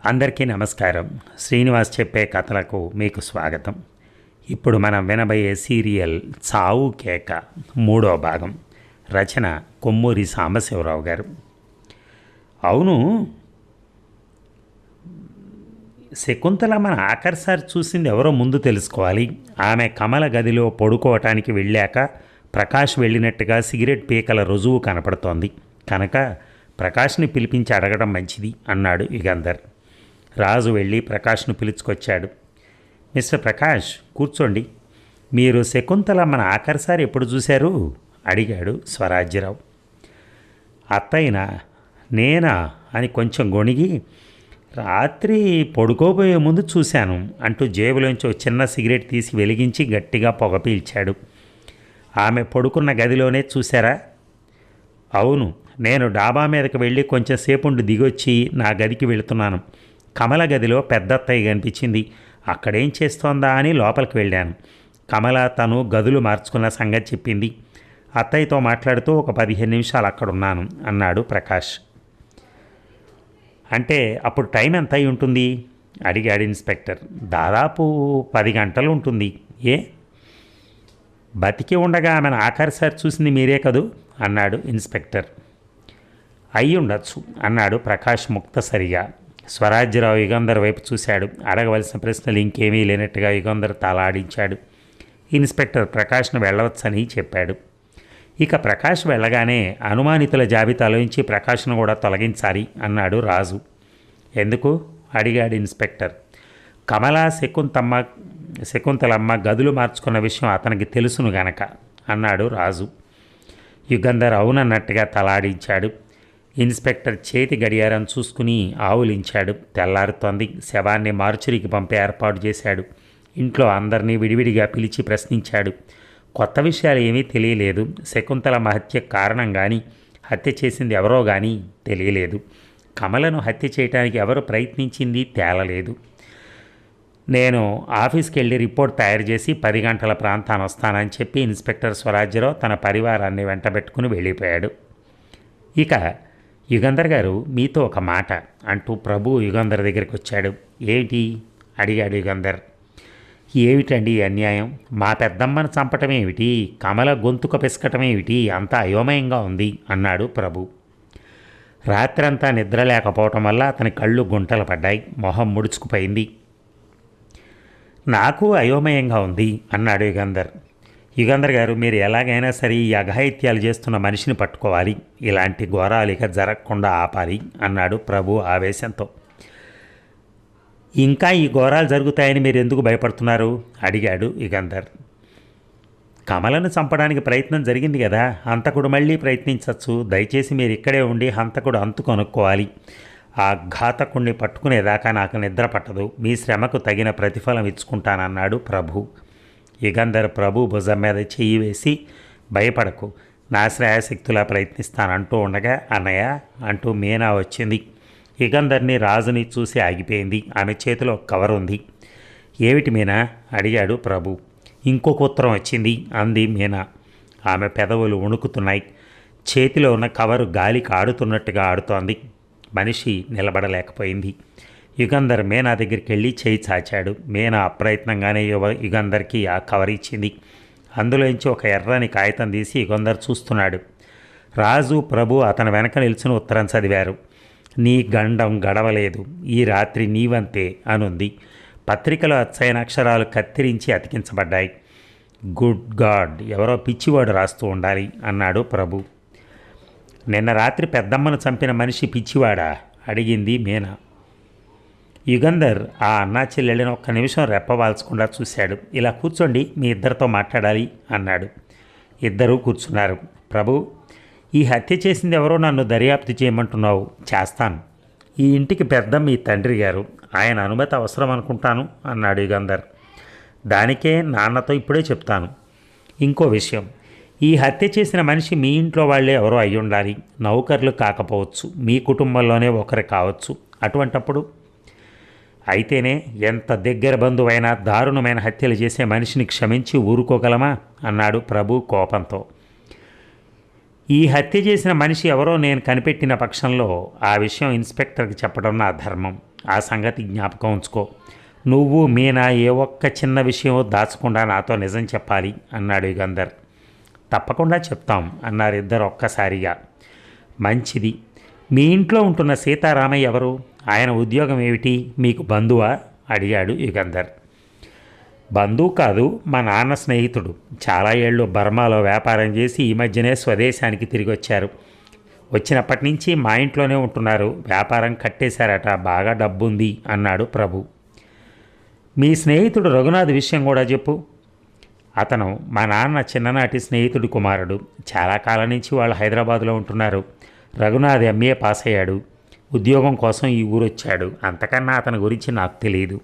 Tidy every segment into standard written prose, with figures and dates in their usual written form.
అందరికీ నమస్కారం. శ్రీనివాస్ చెప్పే కథలకు మీకు స్వాగతం. ఇప్పుడు మనం వినబోయే సీరియల్ చావు కేక మూడో భాగం. రచన కొమ్మూరి సాంబశివరావు గారు. అవును, శకుంతల మన ఆఖరిసారి చూసింది ఎవరో ముందు తెలుసుకోవాలి. ఆమె కమల గదిలో పడుకోవటానికి వెళ్ళాక ప్రకాష్ వెళ్ళినట్టుగా సిగరెట్ పీకల రుజువు కనపడుతోంది కనుక ప్రకాష్ని పిలిపించి అడగడం మంచిది అన్నాడు యుగంధర్. రాజు వెళ్ళి ప్రకాష్ను పిలుచుకొచ్చాడు. మిస్టర్ ప్రకాష్, కూర్చోండి. మీరు శకుంతల మన ఆఖరిసారి ఎప్పుడు చూశారు అడిగాడు స్వరాజ్యరావు. అత్తయ్యనా? నేనా అని కొంచెం గొణిగి, రాత్రి పడుకోబోయే ముందు చూశాను అంటూ జేబులోంచి ఒక చిన్న సిగరెట్ తీసి వెలిగించి గట్టిగా పొగ పీల్చాడు. ఆమె పడుకున్న గదిలోనే చూశారా? అవును, నేను డాబా మీదకి వెళ్ళి కొంచెం సేపుండి దిగొచ్చి నా గదికి వెళుతున్నాను. కమల గదిలో పెద్దత్తయ్య కనిపించింది. అక్కడేం చేస్తోందా అని లోపలికి వెళ్ళాను. కమల తను గదులు మార్చుకున్న సంగతి చెప్పింది. అత్తయ్యతో మాట్లాడుతూ ఒక 15 నిమిషాలు అక్కడున్నాను అన్నాడు ప్రకాష్. అంటే అప్పుడు టైం ఎంత అయి ఉంటుంది అడిగాడు ఇన్స్పెక్టర్. దాదాపు 10 గంటలు ఉంటుంది. ఏ? బతికి ఉండగా ఆమెను ఆఖరిసారి చూసింది మీరే కదూ అన్నాడు ఇన్స్పెక్టర్. అయ్యి ఉండొచ్చు అన్నాడు ప్రకాష్ ముక్తసరిగా. స్వరాజ్యరావు యుగంధర్ వైపు చూశాడు. అడగవలసిన ప్రశ్నలు ఇంకేమీ లేనట్టుగా యుగంధర్ తలాడించాడు. ఇన్స్పెక్టర్ ప్రకాష్ను వెళ్ళవచ్చని చెప్పాడు. ఇక ప్రకాష్ వెళ్ళగానే అనుమానితుల జాబితాలోంచి ప్రకాష్ను కూడా తొలగించాలి అన్నాడు రాజు. ఎందుకు అడిగాడు ఇన్స్పెక్టర్. కమలా శకుంతలమ్మ గదులు మార్చుకున్న విషయం అతనికి తెలుసును గనక అన్నాడు రాజు. యుగంధర్ అవునన్నట్టుగా తలాడించాడు. ఇన్స్పెక్టర్ చేతి గడియారం చూసుకుని ఆవులించాడు. తెల్లారుతోంది. శవాన్ని మార్చురికి పంపే ఏర్పాటు చేశాడు. ఇంట్లో అందరినీ విడివిడిగా పిలిచి ప్రశ్నించాడు. కొత్త విషయాలు ఏమీ తెలియలేదు. శకుంతలమ్మ హత్య కారణం కానీ హత్య చేసింది ఎవరో కానీ తెలియలేదు. కమలను హత్య చేయడానికి ఎవరు ప్రయత్నించింది తేలలేదు. నేను ఆఫీస్కి వెళ్ళి రిపోర్ట్ తయారు చేసి 10 గంటల ప్రాంతాన్ని వస్తానని చెప్పి ఇన్స్పెక్టర్ స్వరాజ్యరావు తన పరివారాన్ని వెంటబెట్టుకుని వెళ్ళిపోయాడు. ఇక యుగంధర్ గారు, మీతో ఒక మాట అంటూ ప్రభు యుగంధర్ దగ్గరికి వచ్చాడు. ఏమిటి అడిగాడు యుగంధర్. ఏమిటండి అన్యాయం? మా పెద్దమ్మను చంపటం ఏమిటి? కమల గొంతుక పిసకటం ఏమిటి? అంతా అయోమయంగా ఉంది అన్నాడు ప్రభు. రాత్రంతా నిద్ర లేకపోవటం వల్ల అతని కళ్ళు గుంటలు పడ్డాయి. మొహం ముడుచుకుపోయింది. నాకు అయోమయంగా ఉంది అన్నాడు యుగంధర్. యుగంధర్ గారు, మీరు ఎలాగైనా సరే ఈ అఘాయిత్యాలు చేస్తున్న మనిషిని పట్టుకోవాలి. ఇలాంటి ఘోరాలు ఇక జరగకుండా ఆపాలి అన్నాడు ప్రభు ఆవేశంతో. ఇంకా ఈ ఘోరాలు జరుగుతాయని మీరు ఎందుకు భయపడుతున్నారు అడిగాడు యుగంధర్. కమలను చంపడానికి ప్రయత్నం జరిగింది కదా, హంతకుడు మళ్ళీ ప్రయత్నించవచ్చు. దయచేసి మీరు ఇక్కడే ఉండి హంతకుడు అంతు కొనుక్కోవాలి. ఆ ఘాతకుణ్ణి పట్టుకునేదాకా నాకు నిద్ర పట్టదు. మీ శ్రమకు తగిన ప్రతిఫలం ఇచ్చుకుంటానన్నాడు ప్రభు. యుగంధర్ ప్రభు భుజం మీద చెయ్యి వేసి, భయపడకు, నా శ్రేయశక్తులా ప్రయత్నిస్తానంటూ ఉండగా, అన్నయ్య అంటూ మీనా వచ్చింది. యుగంధర్ని రాజుని చూసి ఆగిపోయింది. ఆమె చేతిలో కవర్ ఉంది. ఏమిటి మీనా అడిగాడు ప్రభు. ఇంకొక ఉత్తరం వచ్చింది అంది మీనా. ఆమె పెదవులు వణుకుతున్నాయి. చేతిలో ఉన్న కవరు గాలికి ఆడుతున్నట్టుగా ఆడుతోంది. మనిషి నిలబడలేకపోయింది. యుగంధర్ మీనా దగ్గరికి వెళ్ళి చేయి చాచాడు. మీనా అప్రయత్నంగానే యుగంధర్కి ఆ కవర్ ఇచ్చింది. అందులోంచి ఒక ఎర్రని కాగితం తీసి యుగంధర్ చూస్తున్నాడు. రాజు ప్రభు అతని వెనక నిల్చుని ఉత్తరం చదివారు. నీ గండం గడవలేదు, ఈ రాత్రి నీవంతే అనుంది. పత్రికలో అచ్చైన అక్షరాలు కత్తిరించి అతికించబడ్డాయి. గుడ్ గాడ్, ఎవరో పిచ్చివాడు రాస్తూ ఉండాలి అన్నాడు ప్రభు. నిన్న రాత్రి పెద్దమ్మను చంపిన మనిషి పిచ్చివాడా అడిగింది మీనా. యుగంధర్ ఆ అన్నా చెల్లెళ్ళని ఒక్క నిమిషం రెప్పవాల్చకుండా చూశాడు. ఇలా కూర్చోండి, మీ ఇద్దరితో మాట్లాడాలి అన్నాడు. ఇద్దరూ కూర్చున్నారు. ప్రభు, ఈ హత్య చేసింది ఎవరో నన్ను దర్యాప్తు చేయమంటున్నావు. చేస్తాను. ఈ ఇంటికి పెద్ద మీ తండ్రి గారు, ఆయన అనుమతి అవసరం అనుకుంటాను అన్నాడు యుగంధర్. దానికే నాన్నతో ఇప్పుడే చెప్తాను. ఇంకో విషయం, ఈ హత్య చేసిన మనిషి మీ ఇంట్లో వాళ్ళే ఎవరో అయి ఉండాలి. నౌకర్లు కాకపోవచ్చు, మీ కుటుంబంలోనే ఒకరు కావచ్చు. అటువంటప్పుడు అయితేనే ఎంత దగ్గర బంధువైనా దారుణమైన హత్యలు చేసే మనిషిని క్షమించి ఊరుకోగలమా అన్నాడు ప్రభు కోపంతో. ఈ హత్య చేసిన మనిషి ఎవరో నేను కనిపెట్టిన పక్షంలో ఆ విషయం ఇన్స్పెక్టర్కి చెప్పడం నా ధర్మం. ఆ సంగతి జ్ఞాపకం ఉంచుకో. నువ్వు మీనా ఏ ఒక్క చిన్న విషయం దాచకుండా నాతో నిజం చెప్పాలి అన్నాడు యుగంధర్. తప్పకుండా చెప్తాం అన్నారు ఇద్దరు ఒక్కసారిగా. మంచిది. మీ ఇంట్లో ఉంటున్న సీతారామయ్య ఎవరు? ఆయన ఉద్యోగం ఏమిటి? మీకు బంధువా అడిగాడు యుగంధర్. బంధువు కాదు, మా నాన్న స్నేహితుడు. చాలా ఏళ్ళు బర్మాలో వ్యాపారం చేసి ఈ మధ్యనే స్వదేశానికి తిరిగి వచ్చారు. వచ్చినప్పటి నుంచి మా ఇంట్లోనే ఉంటున్నారు. వ్యాపారం కట్టేశారట, బాగా డబ్బుంది అన్నాడు ప్రభు. మీ స్నేహితుడు రఘునాథ్ విషయం కూడా చెప్పు. అతను మా నాన్న చిన్ననాటి స్నేహితుడి కుమారుడు. చాలా కాలం నుంచి వాళ్ళు హైదరాబాదులో ఉంటున్నారు. రఘునాథ్ ఎంఏ పాస్ అయ్యాడు. ఉద్యోగం కోసం ఈ ఊరు వచ్చాడు. అంతకన్నా అతని గురించి నాకు తెలియదు.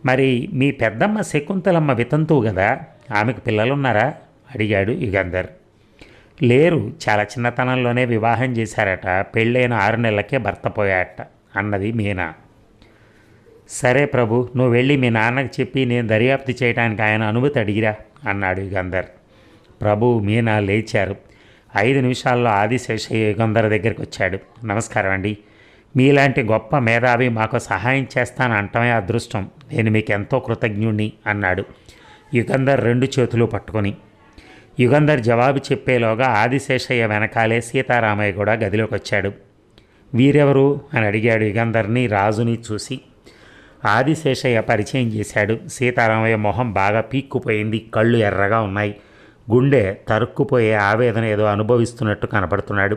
మరి మీ పెద్దమ్మ శకుంతలమ్మ వితంతువు కదా, ఆమెకు పిల్లలున్నారా అడిగాడు యుగంధర్. లేరు, చాలా చిన్నతనంలోనే వివాహం చేశారట. పెళ్ళైన 6 నెలలకే భర్త పోయాట అన్నది మీనా. సరే ప్రభు, నువ్వు వెళ్ళి మీ నాన్నకు చెప్పి నేను దర్యాప్తు చేయడానికి ఆయన అనుమతి అడిగిరా అన్నాడు యుగంధర్. ప్రభు మీనా లేచారు. 5 నిమిషాల్లో ఆదిశేషయ్య యుగంధర్ దగ్గరికి వచ్చాడు. నమస్కారం అండి, మీలాంటి గొప్ప మేధావి మాకు సహాయం చేస్తాను అంటమే అదృష్టం. నేను మీకు ఎంతో కృతజ్ఞుణ్ణి అన్నాడు యుగంధర్ 2 చేతులు పట్టుకొని. యుగంధర్ జవాబు చెప్పేలోగా ఆదిశేషయ్య వెనకాలే సీతారామయ్య కూడా గదిలోకి వచ్చాడు. వీరెవరు అని అడిగాడు యుగంధర్ని రాజుని చూసి. ఆదిశేషయ్య పరిచయం చేశాడు. సీతారామయ్య మొహం బాగా పీక్కుపోయింది, కళ్ళు ఎర్రగా ఉన్నాయి. గుండె తరుక్కుపోయే ఆవేదన ఏదో అనుభవిస్తున్నట్టు కనపడుతున్నాడు.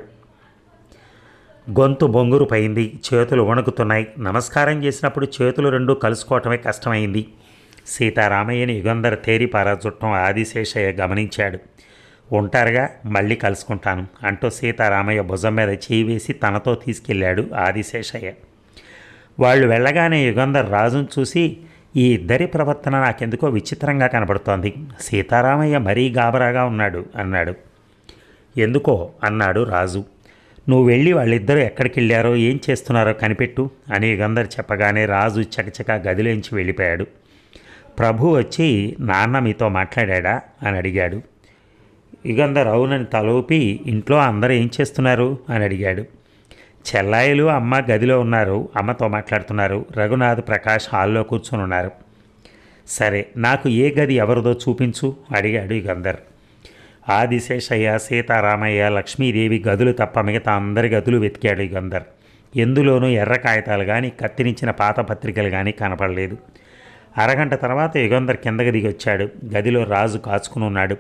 గొంతు బొంగురు పోయింది, చేతులు వణుకుతున్నాయి. నమస్కారం చేసినప్పుడు చేతులు 2 కలుసుకోవటమే కష్టమైంది. సీతారామయ్యని యుగంధర్ తేరిపారా చుట్టం ఆదిశేషయ్య గమనించాడు. ఉంటారుగా, మళ్ళీ కలుసుకుంటాను అంటూ సీతారామయ్య భుజం మీద చేయి వేసి తనతో తీసుకెళ్ళాడు ఆదిశేషయ్య. వాళ్ళు వెళ్ళగానే యుగంధర్ రాజును చూసి, ఈ ఇద్దరి ప్రవర్తన నాకెందుకో విచిత్రంగా కనబడుతోంది. సీతారామయ్య మరీ గాబరాగా ఉన్నాడు అన్నాడు. ఎందుకో అన్నాడు రాజు. నువ్వు వెళ్ళి వాళ్ళిద్దరూ ఎక్కడికి వెళ్ళారో ఏం చేస్తున్నారో కనిపెట్టు అని యుగంధర్ చెప్పగానే రాజు చకచకా గదిలోంచి వెళ్ళిపోయాడు. ప్రభు వచ్చి, నాన్న మీతో మాట్లాడా అని అడిగాడు. యుగంధర్ అవునని తలూపి, ఇంట్లో అందరూ ఏం చేస్తున్నారు అని అడిగాడు. చెల్లాయిలు అమ్మ గదిలో ఉన్నారు, అమ్మతో మాట్లాడుతున్నారు. రఘునాథ్ ప్రకాష్ హాల్లో కూర్చొని ఉన్నారు. సరే, నాకు ఏ గది ఎవరిదో చూపించు అడిగాడు యుగంధర్. ఆదిశేషయ్య, సీతారామయ్య, లక్ష్మీదేవి గదులు తప్ప మిగతా అందరి గదులు వెతికాడు యుగంధర్. ఎందులోనూ ఎర్ర కాగితాలు కానీ కత్తిరించిన పాత పత్రికలు కానీ కనపడలేదు. అరగంట తర్వాత యుగంధర్ కిందకి దిగి వచ్చాడు. గదిలో రాజు కాచుకుని ఉన్నాడు.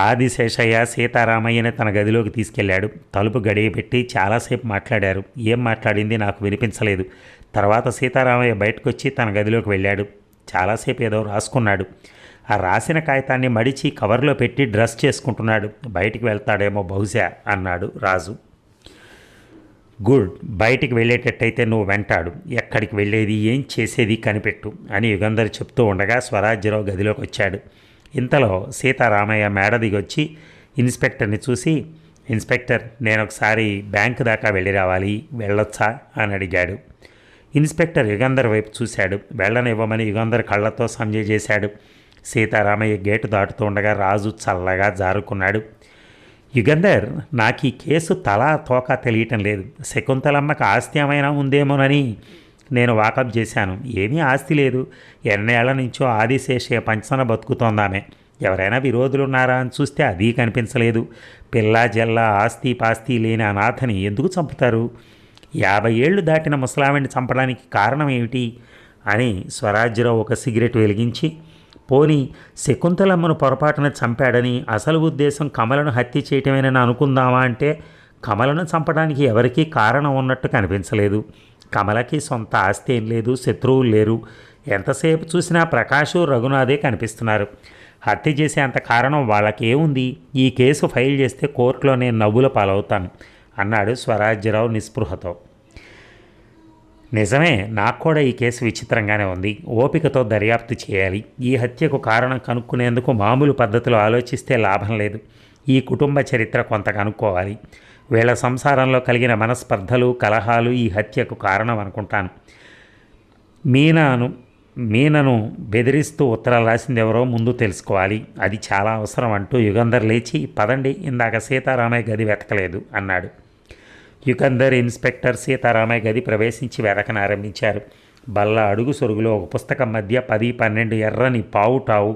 ఆదిశేషయ్య సీతారామయ్యని తన గదిలోకి తీసుకెళ్లాడు. తలుపు గడియపెట్టి చాలాసేపు మాట్లాడారు. ఏం మాట్లాడింది నాకు వినిపించలేదు. తర్వాత సీతారామయ్య బయటకు వచ్చి తన గదిలోకి వెళ్ళాడు. చాలాసేపు ఏదో రాసుకున్నాడు. ఆ రాసిన కాగితాన్ని మడిచి కవర్లో పెట్టి డ్రెస్ చేసుకుంటున్నాడు. బయటికి వెళ్తాడేమో బహుశా అన్నాడు రాజు. గుడ్, బయటికి వెళ్ళేటట్టయితే నువ్వు వెంటాడు. ఎక్కడికి వెళ్ళేది, ఏం చేసేది కనిపెట్టు అని యుగంధర్ చెప్తూ ఉండగా స్వరాజ్యరావు గదిలోకి వచ్చాడు. ఇంతలో సీతారామయ్య మేడ దిగొచ్చి ఇన్స్పెక్టర్ని చూసి, ఇన్స్పెక్టర్, నేను ఒకసారి బ్యాంకు దాకా వెళ్ళి రావాలి, వెళ్ళొచ్చా అని అడిగాడు. ఇన్స్పెక్టర్ యుగంధర్ వైపు చూశాడు. వెళ్ళనివ్వమని యుగంధర్ కళ్ళతో సంజయ్ చేశాడు. సీతారామయ్య గేటు దాటుతూ ఉండగా రాజు చల్లగా జారుకున్నాడు. యుగంధర్, నాకు ఈ కేసు తలా తోక తెలియటం లేదు. శకుంతలమ్మకి ఆస్తి ఏమైనా ఉందేమోనని నేను వాకప్ చేశాను. ఏమీ ఆస్తి లేదు. ఎన్నేళ్ల నుంచో ఆదిశేషయ్య పంచన బతుకుతోందామె. ఎవరైనా విరోధులు ఉన్నారా అని చూస్తే అది కనిపించలేదు. పిల్లా జల్లా ఆస్తి పాస్తి లేని అనాథని ఎందుకు చంపుతారు? 50 ఏళ్ళు దాటిన ముసలావిని చంపడానికి కారణం ఏమిటి అని స్వరాజ్యరావు ఒక సిగరెట్ వెలిగించి, పోనీ శకుంతలమ్మను పొరపాటున చంపాడని అసలు ఉద్దేశం కమలను హత్య చేయటమేనని అనుకుందామా అంటే, కమలను చంపడానికి ఎవరికీ కారణం ఉన్నట్టు కనిపించలేదు. కమలకి సొంత ఆస్తి ఏం లేదు, శత్రువులు లేరు. ఎంతసేపు చూసినా ప్రకాషు రఘునాథే కనిపిస్తున్నారు. హత్య చేసే అంత కారణం వాళ్ళకేముంది? ఈ కేసు ఫైల్ చేస్తే కోర్టులో నేను నవ్వుల పాలవుతాను అన్నాడు స్వరాజ్యరావు నిస్పృహతో. నిజమే, నాకు కూడా ఈ కేసు విచిత్రంగానే ఉంది. ఓపికతో దర్యాప్తు చేయాలి. ఈ హత్యకు కారణం కనుక్కునేందుకు మామూలు పద్ధతిలో ఆలోచిస్తే లాభం లేదు. ఈ కుటుంబ చరిత్ర కొంత కనుక్కోవాలి. వీళ్ళ సంసారంలో కలిగిన మనస్పర్ధలు, కలహాలు ఈ హత్యకు కారణం అనుకుంటాను. మీనను బెదిరిస్తూ ఉత్తరాలు రాసింది ఎవరో ముందు తెలుసుకోవాలి. అది చాలా అవసరం అంటూ యుగంధర్ లేచి, పదండి, ఇందాక సీతారామయ్య గది వెతకలేదు అన్నాడు. యుగంధర్ ఇన్స్పెక్టర్ సీతారామయ్య గది ప్రవేశించి వెతకనారంభించారు. బల్ల అడుగు సొరుగులో ఒక పుస్తకం మధ్య 10-12 ఎర్రని పావుటావు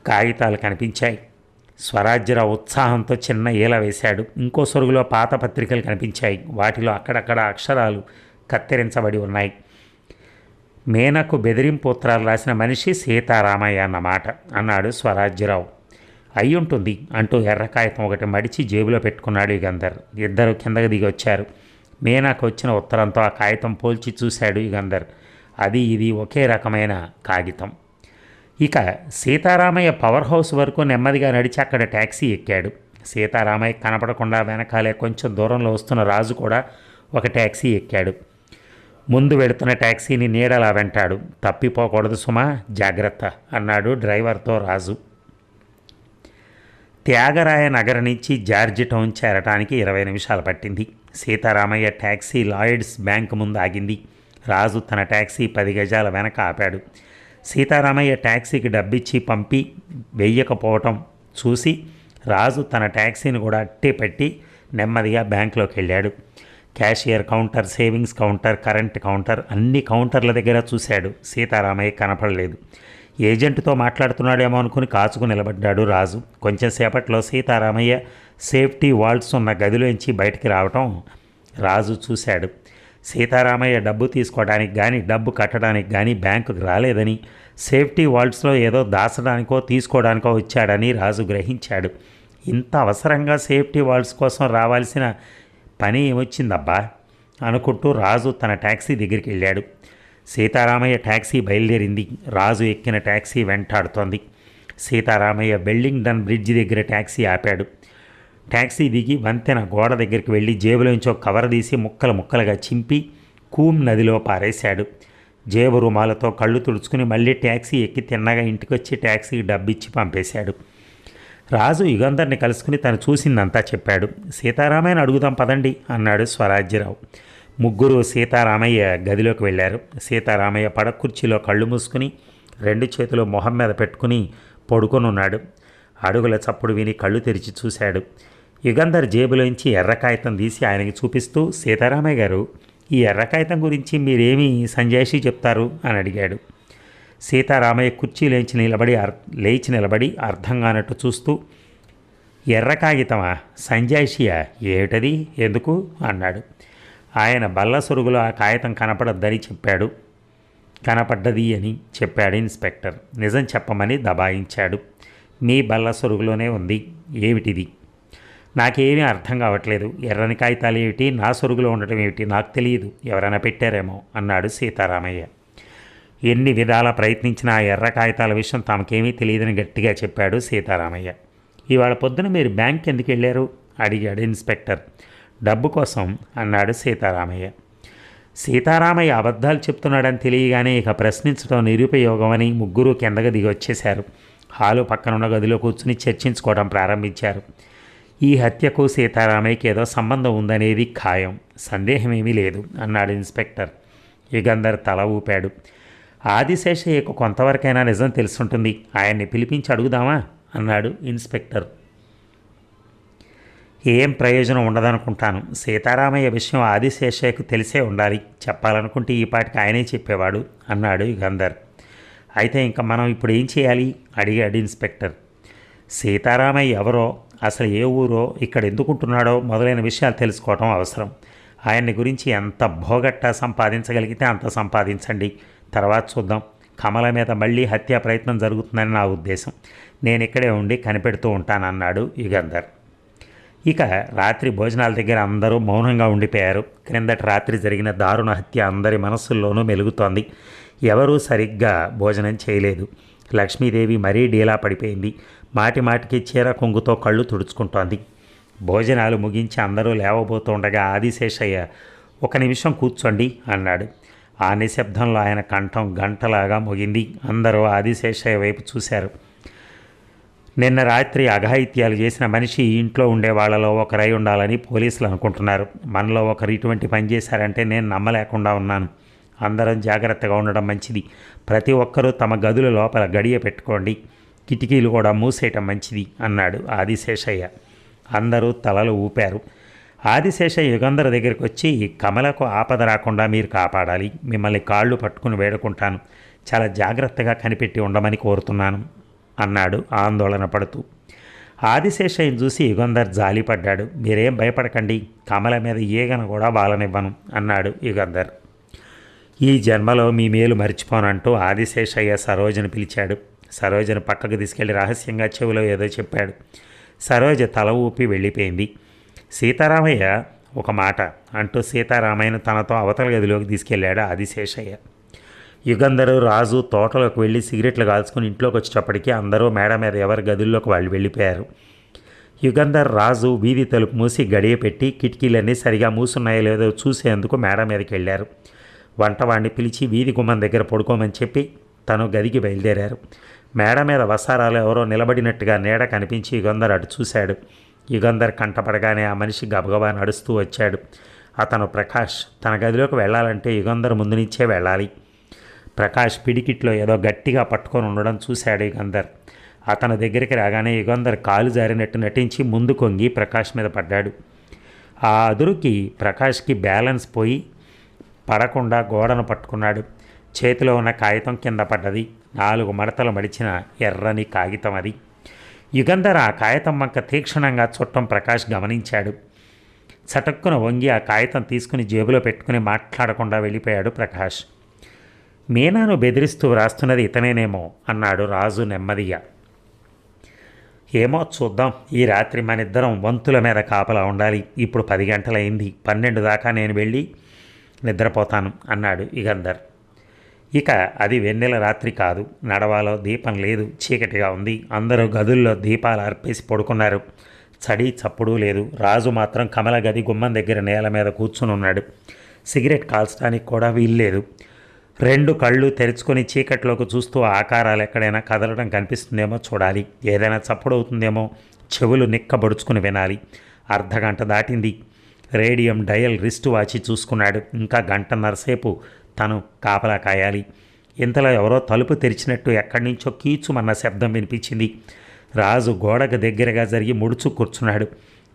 కాగితాలు కనిపించాయి. స్వరాజ్యరావు ఉత్సాహంతో చిన్న ఈల వేశాడు. ఇంకో సొరుగులో పాత పత్రికలు కనిపించాయి. వాటిలో అక్కడక్కడ అక్షరాలు కత్తిరించబడి ఉన్నాయి. మేనకు బెదిరింపు ఉత్తరాలు రాసిన మనిషి సీతారామయ్య అన్నమాట అన్నాడు స్వరాజ్యరావు. అయ్యుంటుంది అంటూ ఎర్ర కాగితం ఒకటి మడిచి జేబులో పెట్టుకున్నాడు యుగంధర్. ఇద్దరు కిందకి దిగి వచ్చారు. మీనాకు వచ్చిన ఉత్తరంతో ఆ కాగితం పోల్చి చూశాడు యుగంధర్. అది ఇది ఒకే రకమైన కాగితం. ఇక సీతారామయ్య పవర్ హౌస్ వరకు నెమ్మదిగా నడిచి అక్కడ ట్యాక్సీ ఎక్కాడు. సీతారామయ్య కనపడకుండా వెనకాలే కొంచెం దూరంలో వస్తున్న రాజు కూడా ఒక ట్యాక్సీ ఎక్కాడు. ముందు వెళుతున్న ట్యాక్సీని నీడలా వెంటాడు. తప్పిపోకూడదు సుమా, జాగ్రత్త అన్నాడు డ్రైవర్తో రాజు. త్యాగరాయ నగర్ నుంచి జార్జి టౌన్ చేరటానికి 20 నిమిషాలు పట్టింది. సీతారామయ్య ట్యాక్సీ లాయిడ్స్ బ్యాంక్ ముందు ఆగింది. రాజు తన ట్యాక్సీ 10 గజాల వెనక ఆపాడు. సీతారామయ్య ట్యాక్సీకి డబ్బిచ్చి పంపి వెయ్యకపోవటం చూసి రాజు తన ట్యాక్సీని కూడా అట్టే పెట్టి నెమ్మదిగా బ్యాంకులోకి వెళ్ళాడు. Cashier counter, savings counter, current counter అన్ని కౌంటర్ల దగ్గర చూశాడు. సీతారామయ్య కనపడలేదు. ఏజెంట్తో మాట్లాడుతున్నాడేమో అనుకుని కాచుకు నిలబడ్డాడు రాజు. కొంచెం సేపట్లో సీతారామయ్య సేఫ్టీ వాల్స్ ఉన్న గదిలోంచి బయటికి రావటం రాజు చూశాడు. సీతారామయ్య డబ్బు తీసుకోవడానికి కానీ డబ్బు కట్టడానికి కానీ బ్యాంకుకు రాలేదని, సేఫ్టీ వాల్స్లో ఏదో దాచడానికో తీసుకోవడానికో వచ్చాడని రాజు గ్రహించాడు. ఇంత అవసరంగా సేఫ్టీ వాల్స్ కోసం రావాల్సిన పని ఏమొచ్చిందబ్బా అనుకుంటూ రాజు తన ట్యాక్సీ దగ్గరికి వెళ్ళాడు. సీతారామయ్య ట్యాక్సీ బయలుదేరింది. రాజు ఎక్కిన ట్యాక్సీ వెంటాడుతోంది. సీతారామయ్య వెల్లింగ్టన్ బ్రిడ్జి దగ్గర ట్యాక్సీ ఆపాడు. ట్యాక్సీ దిగి వంతెన గోడ దగ్గరికి వెళ్ళి జేబులోంచి ఒక కవర్ తీసి ముక్కలు ముక్కలుగా చింపి కూమ్ నదిలో పారేశాడు. జేబు రుమాలతో కళ్ళు తుడుచుకుని మళ్ళీ ట్యాక్సీ ఎక్కి తిన్నగా ఇంటికి వచ్చి ట్యాక్సీకి డబ్బిచ్చి పంపేశాడు. రాజు యుగంధర్ని కలుసుకుని తను చూసిందంతా చెప్పాడు. సీతారామయ్యని అడుగుదాం పదండి అన్నాడు స్వరాజ్యరావు. ముగ్గురు సీతారామయ్య గదిలోకి వెళ్ళారు. సీతారామయ్య పడకుర్చీలో కళ్ళు మూసుకుని 2 చేతులు మొహం మీద పెట్టుకుని పడుకొని ఉన్నాడు. అడుగుల చప్పుడు విని కళ్ళు తెరిచి చూశాడు. యుగంధర్ జేబులోంచి ఎర్ర కాగితం తీసి ఆయనకి చూపిస్తూ, సీతారామయ్య గారు, ఈ ఎర్ర కాగితం గురించి మీరేమీ సంజాయిషీ చెప్తారు అని అడిగాడు. సీతారామయ్య కుర్చీలోంచి లేచి నిలబడి అర్థం కానట్టు చూస్తూ, ఎర్ర కాగితమా, సంజాయిషియా, ఏమిటది, ఎందుకు అన్నాడు. ఆయన బల్ల సొరుగులో ఆ కాగితం కనపడద్దని చెప్పాడు. కనపడ్డది అని చెప్పాడు ఇన్స్పెక్టర్. నిజం చెప్పమని దబాయించాడు. మీ బల్ల సొరుగులోనే ఉంది. ఏమిటిది? నాకేమీ అర్థం కావట్లేదు. ఎర్రని కాగితాలు ఏమిటి, నా సొరుగులో ఉండటం ఏమిటి నాకు తెలియదు. ఎవరైనా పెట్టారేమో అన్నాడు సీతారామయ్య. ఎన్ని విధాలా ప్రయత్నించినా ఆ ఎర్ర కాగితాల విషయం తమకేమీ తెలియదని గట్టిగా చెప్పాడు సీతారామయ్య. ఇవాళ పొద్దున మీరు బ్యాంక్ ఎందుకు వెళ్ళారు అడిగాడు ఇన్స్పెక్టర్. డబ్బు కోసం అన్నాడు సీతారామయ్య. సీతారామయ్య అబద్ధాలు చెప్తున్నాడని తెలియగానే ఇక ప్రశ్నించడం నిరుపయోగమని ముగ్గురు కిందగా దిగి వచ్చేశారు. హాలు పక్కనున్న గదిలో కూర్చుని చర్చించుకోవడం ప్రారంభించారు. ఈ హత్యకు సీతారామయ్యకి ఏదో సంబంధం ఉందనేది ఖాయం, సందేహమేమీ లేదు అన్నాడు ఇన్స్పెక్టర్. యుగంధర్ తల ఊపాడు. ఆదిశేషయ్యకు కొంతవరకైనా నిజం తెలుసుంటుంది, ఆయన్ని పిలిపించి అడుగుదామా అన్నాడు ఇన్స్పెక్టర్. ఏం ప్రయోజనం ఉండదనుకుంటాను. సీతారామయ్య విషయం ఆదిశేషయ్యకు తెలిసే ఉండాలి. చెప్పాలనుకుంటే ఈ పాటికి ఆయనే చెప్పేవాడు అన్నాడు యుగంధర్. అయితే ఇంకా మనం ఇప్పుడు ఏం చేయాలి అడిగాడు ఇన్స్పెక్టర్. సీతారామయ్య ఎవరో, అసలు ఏ ఊరో, ఇక్కడ ఎందుకుంటున్నాడో మొదలైన విషయాలు తెలుసుకోవటం అవసరం. ఆయన్ని గురించి ఎంత భోగట్టా సంపాదించగలిగితే అంత సంపాదించండి, తర్వాత చూద్దాం. కమల మీద మళ్ళీ హత్యా ప్రయత్నం జరుగుతుందని నా ఉద్దేశం. నేను ఇక్కడే ఉండి కనిపెడుతూ ఉంటానన్నాడు యుగంధర్. ఇక రాత్రి భోజనాల దగ్గర అందరూ మౌనంగా ఉండిపోయారు. క్రిందటి రాత్రి జరిగిన దారుణ హత్య అందరి మనస్సుల్లోనూ మెలుగుతోంది. ఎవరూ సరిగ్గా భోజనం చేయలేదు. లక్ష్మీదేవి మరీ డీలా పడిపోయింది. మాటి మాటికి చీర కొంగుతో కళ్ళు తుడుచుకుంటోంది. భోజనాలు ముగించి అందరూ లేవబోతుండగా ఆదిశేషయ్య, 1 నిమిషం కూర్చోండి అన్నాడు. ఆ నిశ్శబ్దంలో ఆయన కంఠం గంటలాగా మోగింది. అందరూ ఆదిశేషయ్య వైపు చూశారు. నిన్న రాత్రి అఘాయిత్యాలు చేసిన మనిషి ఇంట్లో ఉండే వాళ్ళలో ఒకరై ఉండాలని పోలీసులు అనుకుంటున్నారు. మనలో ఒకరు ఇటువంటి పని చేశారంటే నేను నమ్మలేకుండా ఉన్నాను. అందరం జాగ్రత్తగా ఉండడం మంచిది. ప్రతి ఒక్కరూ తమ గదుల లోపల గడియ పెట్టుకోండి, కిటికీలు కూడా మూసేయటం మంచిది అన్నాడు ఆదిశేషయ్య. అందరూ తలలు ఊపారు. ఆదిశేష యుగంధర్ దగ్గరికి వచ్చి, కమలకు ఆపద రాకుండా మీరు కాపాడాలి, మిమ్మల్ని కాళ్ళు పట్టుకుని వేడుకుంటాను, చాలా జాగ్రత్తగా కనిపెట్టి ఉండమని కోరుతున్నాను అన్నాడు ఆందోళన పడుతూ. ఆదిశేషయ్యను చూసి యుగంధర్ జాలిపడ్డాడు. మీరేం భయపడకండి, కమల మీద ఈగను కూడా బాలనివ్వను అన్నాడు యుగంధర్. ఈ జన్మలో మీ మేలు మర్చిపోనంటూ ఆదిశేషయ్య సరోజను పిలిచాడు. సరోజను పక్కకు తీసుకెళ్లి రహస్యంగా చెవిలో ఏదో చెప్పాడు. సరోజ తల ఊపి వెళ్ళిపోయింది. సీతారామయ్య ఒక మాట అంటూ సీతారామయ్యను తనతో అవతల గదిలోకి తీసుకెళ్లాడు ఆదిశేషయ్య. యుగంధరు, రాజు తోటలోకి వెళ్ళి సిగరెట్లు కాల్చుకుని ఇంట్లోకి వచ్చేటప్పటికీ అందరూ మేడ మీద ఎవరి గదుల్లోకి వాళ్ళు వెళ్ళిపోయారు. యుగంధర్, రాజు వీధి తలుపు మూసి గడియ పెట్టి కిటికీలన్నీ సరిగా మూసున్నాయో లేదో చూసేందుకు మేడ మీదకి వెళ్ళారు. వంటవాడిని పిలిచి వీధి గుమ్మం దగ్గర పడుకోమని చెప్పి తను గదికి బయలుదేరారు. మేడ మీద వసారాలు ఎవరో నిలబడినట్టుగా నీడ కనిపించి యుగంధర్ అటు చూశాడు. యుగంధర్ కంటపడగానే ఆ మనిషి గబగబా నడుస్తూ వచ్చాడు. అతను ప్రకాష్. తన గదిలోకి వెళ్ళాలంటే యుగంధర్ ముందు నుంచే వెళ్ళాలి. ప్రకాష్ పిడికిట్లో ఏదో గట్టిగా పట్టుకొని ఉండడం చూశాడు యుగంధర్. అతని దగ్గరికి రాగానే యుగంధర్ కాలు జారినట్టు నటించి ముందు కొంగి ప్రకాష్ మీద పడ్డాడు. ఆ అదురుకి ప్రకాష్కి బ్యాలెన్స్ పోయి పడకుండా గోడను పట్టుకున్నాడు. చేతిలో ఉన్న కాగితం కింద పడ్డది. 4 మడతలు మడిచిన ఎర్రని కాగితం అది. యుగంధర్ ఆ కాగితం వంక తీక్షణంగా చుట్టం ప్రకాష్ గమనించాడు. చటుక్కున వంగి ఆ కాగితం తీసుకుని జేబులో పెట్టుకుని మాట్లాడకుండా వెళ్ళిపోయాడు ప్రకాష్. మీనాను బెదిరిస్తూ వ్రాస్తున్నది ఇతనేనేమో అన్నాడు రాజు నెమ్మదిగా. ఏమో చూద్దాం. ఈ రాత్రి మనిద్దరం వంతుల మీద కాపలా ఉండాలి. ఇప్పుడు 10 గంటలైంది. 12 దాకా నేను వెళ్ళి నిద్రపోతాను అన్నాడు యుగంధర్. ఇక అది వెన్నెల రాత్రి కాదు. నడవాలో దీపం లేదు. చీకటిగా ఉంది. అందరూ గదుల్లో దీపాలు అర్పేసి పడుకున్నారు. చడి చప్పుడు లేదు. రాజు మాత్రం కమల గది గుమ్మం దగ్గర నేల మీద కూర్చుని ఉన్నాడు. సిగరెట్ కాల్చడానికి కూడా వీల్లేదు. 2 కళ్ళు తెరుచుకొని చీకట్లోకి చూస్తూ ఆకారాలు ఎక్కడైనా కదలడం కనిపిస్తుందేమో చూడాలి. ఏదైనా చప్పుడు అవుతుందేమో చెవులు నిక్కబడుచుకుని వినాలి. అర్ధగంట దాటింది. రేడియం డయల్ రిస్ట్ వాచి చూసుకున్నాడు. ఇంకా 1.5 సేపు తను కాపలా కాయాలి. ఇంతలో ఎవరో తలుపు తెరిచినట్టు ఎక్కడి నుంచో కీచుమన్న శబ్దం వినిపించింది. రాజు గోడకు దగ్గరగా జరిగి ముడుచు కూర్చున్నాడు.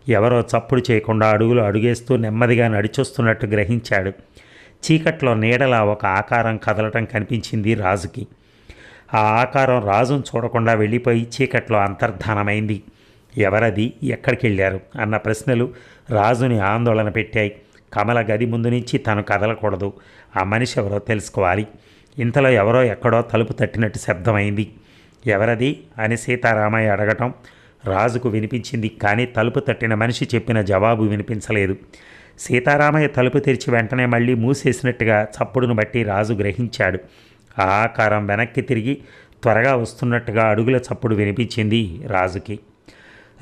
ఎవరో చప్పుడు చేయకుండా అడుగులు అడుగేస్తూ నెమ్మదిగా నడిచొస్తున్నట్టు గ్రహించాడు. చీకట్లో నీడలా ఒక ఆకారం కదలటం కనిపించింది రాజుకి. ఆ ఆకారం రాజును చూడకుండా వెళ్ళిపోయి చీకట్లో అంతర్ధానమైంది. ఎవరది, ఎక్కడికి వెళ్ళారు అన్న ప్రశ్నలు రాజుని ఆందోళన పెట్టాయి. కమల గది ముందు నుంచి తను కదలకూడదు. ఆ మనిషి ఎవరో తెలుసుకోవాలి. ఇంతలో ఎవరో ఎక్కడో తలుపు తట్టినట్టు శబ్దమైంది. ఎవరది అని సీతారామయ్య అడగటం రాజుకు వినిపించింది. కానీ తలుపు తట్టిన మనిషి చెప్పిన జవాబు వినిపించలేదు. సీతారామయ్య తలుపు తెరిచి వెంటనే మళ్ళీ మూసేసినట్టుగా చప్పుడును బట్టి రాజు గ్రహించాడు. ఆ ఆకారం వెనక్కి తిరిగి త్వరగా వస్తున్నట్టుగా అడుగుల చప్పుడు వినిపించింది రాజుకి.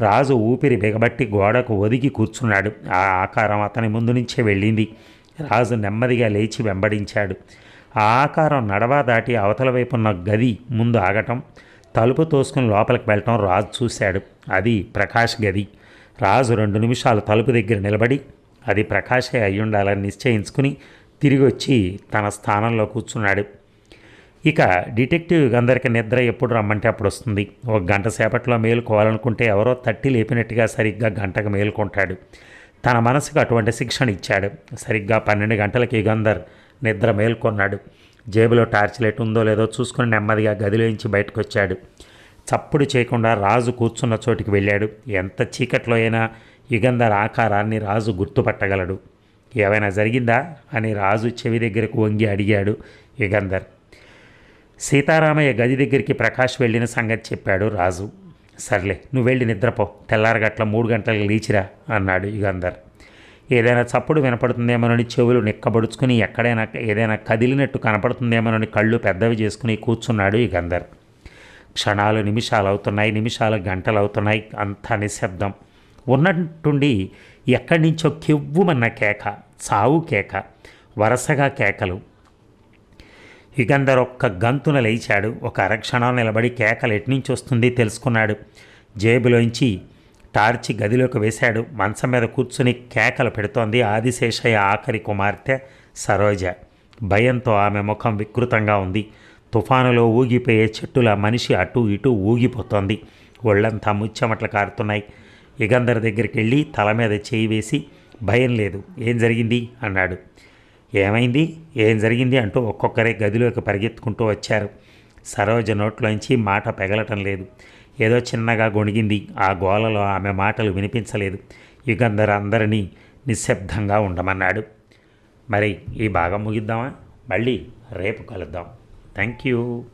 రాజు ఊపిరి బిగబట్టి గోడకు ఒదిగి కూర్చున్నాడు. ఆ ఆకారం అతని ముందు నుంచే వెళ్ళింది. రాజు నెమ్మదిగా లేచి వెంబడించాడు. ఆ ఆకారం నడవా దాటి అవతల వైపున్న గది ముందు ఆగటం, తలుపు తోసుకుని లోపలికి వెళ్ళటం రాజు చూశాడు. అది ప్రకాష్ గది. రాజు 2 నిమిషాలు తలుపు దగ్గర నిలబడి అది ప్రకాశే అయ్యుండాలని నిశ్చయించుకుని తిరిగి వచ్చి తన స్థానంలో కూర్చున్నాడు. ఇక డిటెక్టివ్ అందరికి నిద్ర ఎప్పుడు రమ్మంటే అప్పుడు వస్తుంది. 1 గంట సేపట్లో మేలుకోవాలనుకుంటే ఎవరో తట్టి లేపినట్టుగా సరిగ్గా గంటకు మేలుకుంటాడు. తన మనసుకు అటువంటి శిక్షణ ఇచ్చాడు. సరిగ్గా 12 గంటలకి యుగంధర్ నిద్ర మేల్కొన్నాడు. జేబులో టార్చ్ లైట్ ఉందో లేదో చూసుకుని నెమ్మదిగా గదిలోంచి బయటకు వచ్చాడు. చప్పుడు చేయకుండా రాజు కూర్చున్న చోటికి వెళ్ళాడు. ఎంత చీకట్లో అయినా యుగంధర్ ఆకారాన్ని రాజు గుర్తుపట్టగలడు. ఏమైనా జరిగిందా అని రాజు చెవి దగ్గరకు వంగి అడిగాడు యుగంధర్. సీతారామయ్య గది దగ్గరికి ప్రకాష్ వెళ్ళిన సంగతి చెప్పాడు రాజు. సర్లే, నువ్వు వెళ్ళి నిద్రపో, తెల్లారగట్ల 3 గంటలకు లేచిరా అన్నాడు యుగంధర్. ఏదైనా చప్పుడు వినపడుతుందేమోనని చెవులు నిక్కబడుచుకుని ఎక్కడైనా ఏదైనా కదిలినట్టు కనపడుతుందేమోనని కళ్ళు పెద్దవి చేసుకుని కూర్చున్నాడు యుగంధర్. క్షణాలు నిమిషాలు అవుతున్నాయి, నిమిషాలు గంటలు అవుతున్నాయి. అంతా నిశ్శబ్దం. ఉన్నట్టుండి ఎక్కడి నుంచో కెవ్వుమన్న కేక, చావు కేక, వరుసగా కేకలు. యుగంధర్ ఒక్క గంతున లేచాడు. ఒక అరక్షణం నిలబడి కేకలు ఎట్నుంచి వస్తుంది తెలుసుకున్నాడు. జేబులోంచి టార్చి గదిలోకి వేశాడు. మంచం మీద కూర్చుని కేకలు పెడుతోంది ఆదిశేషయ్య ఆఖరి కుమార్తె సరోజ. భయంతో ఆమె ముఖం వికృతంగా ఉంది. తుఫానులో ఊగిపోయే చెట్టుల మనిషి అటూ ఇటూ ఊగిపోతోంది. ఒళ్ళంతా ముచ్చెమట్లు కారుతున్నాయి. యుగంధర్ దగ్గరికి వెళ్ళి తల మీద చేయి వేసి భయం లేదు. ఏం జరిగింది అన్నాడు. ఏమైంది, ఏం జరిగింది అంటూ ఒక్కొక్కరే గదిలోకి పరిగెత్తుకుంటూ వచ్చారు. సరోజ నోట్లోంచి మాట పెగలటం లేదు. ఏదో చిన్నగా గొణిగింది. ఆ గోలలో ఆమె మాటలు వినిపించలేదు. యుగంధర్ అందరినీ నిశ్శబ్దంగా ఉండమన్నాడు. మరి ఈ భాగం ముగిద్దామా? మళ్ళీ రేపు కలుద్దాం. Thank you.